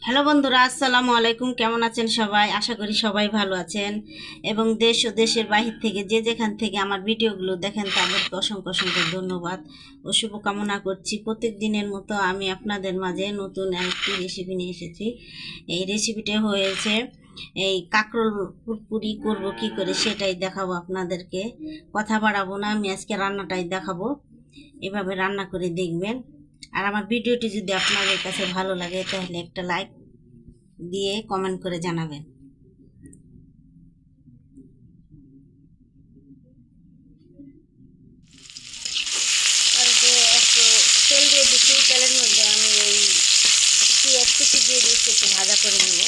Hello বন্ধুরা, আসসালামু আলাইকুম। কেমন আছেন সবাই? আশা করি সবাই ভালো আছেন এবং দেশ ও দেশের বাহির থেকে যে যেখান থেকে আমার ভিডিওগুলো দেখেন তাদেরকে অসংখ্য অসংখ্য ধন্যবাদ ও শুভকামনা করছি। প্রত্যেক দিনের মতো আমি আপনাদের মাঝে নতুন একটি রেসিপি নিয়ে এসেছি। এই রেসিপিটা হয়েছে এই কাঁকরোল পুরপুরি করব কি করে সেটাই দেখাবো আপনাদেরকে। কথা বাড়াবো না, আমি আজকে রান্নাটাই দেখাবো। এভাবে রান্না করে দেখবেন। আর আমার ভিডিওটি যদি আপনাদের কাছে ভালো লাগে তাহলে একটা লাইক দিয়ে কমেন্ট করে জানাবেন। আর যে একটু তেল দিয়ে দিচ্ছি, তেলের মধ্যে আমি এই পেঁয়াজ কুচি দিয়ে দিচ্ছি, একটু ভাজা করে নেব।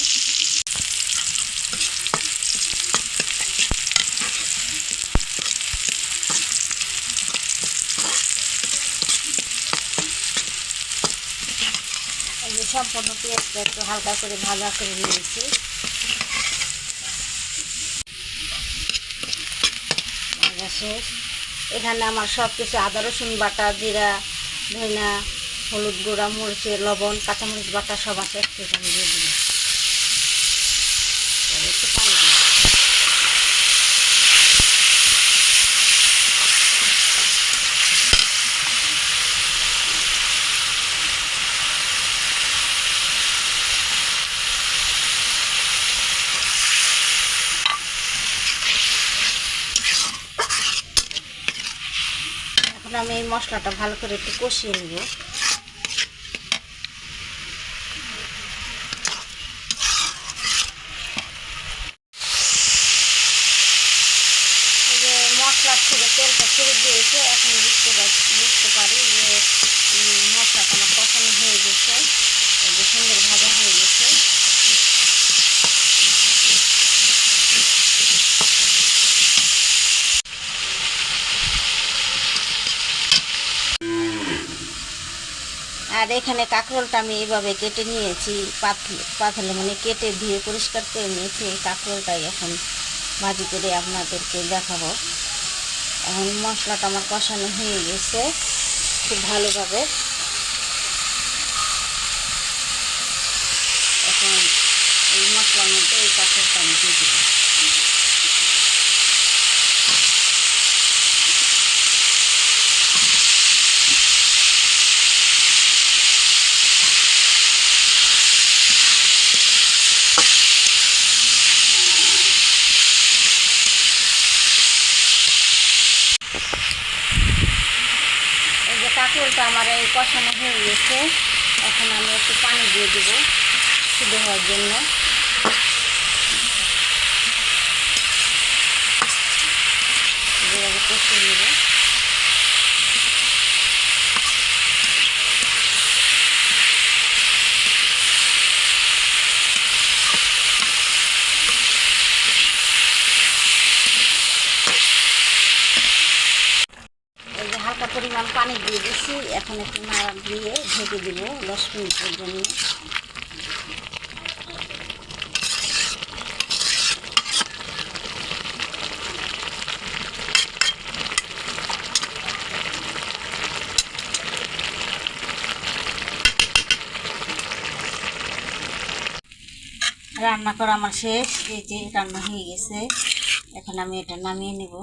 এই যে সম্পূর্ণ পেঁয়াজটা একটু হালকা করে ভাজা করে নিয়েছি। ভাজা শেষ। এখানে আমার সব কিছু আদা রসুন বাটা, জিরা, ধনিয়া, হলুদ গুঁড়া, মরিচের লবণ, কাঁচামরিচ বাটা সব আছে, একটু আমি দিয়ে দিই। একটু পানি দিই। এখন আমি এই মশলাটা ভালো করে একটু কষিয়ে নেব। মশলার থেকে তেলটা ছেড়ে দিয়েছে, এখন বুঝতে পারি যে মশলাটা আমার কষানো হয়ে গেছে, এই যে সুন্দর ভাজা হয়ে গেছে। আর এখানে কাঁকরোলটা আমি এইভাবে কেটে নিয়েছি, পাতলে মানে কেটে ধুয়ে পরিষ্কার করে নিয়েছি। এই কাঁকরোলটাই এখন ভাজি করে আপনাদেরকে দেখাবো। এখন মশলাটা আমার কষানো হয়ে গেছে খুব ভালোভাবে। এখন এই মশলার মধ্যে এই কাঁকরোলটা আমি দিয়ে দেবো। এই যে কাঁকরোলটা আমার এই কষানো হয়ে গেছে, এখন আমি একটু পানি দিয়ে দেবো সিদ্ধ হওয়ার জন্য। এভাবে কষিয়ে নেব। এই যে হালকা পরিমাণ পানি দিয়ে দিচ্ছি, এখন একটু নাড়া দিয়ে ঢেকে দেবো 10 মিনিটের জন্য। রান্না করা আমার শেষ, এই যে রান্না হয়ে গেছে। এখন আমি এটা নামিয়ে নেব।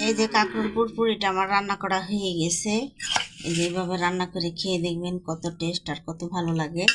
এই যে কাঁকরোল পুরপুরিটা আমার রান্না করা হয়ে গেছে। এই যে এইভাবে রান্না করে খেয়ে দেখবেন কত টেস্ট আর কত ভালো লাগে।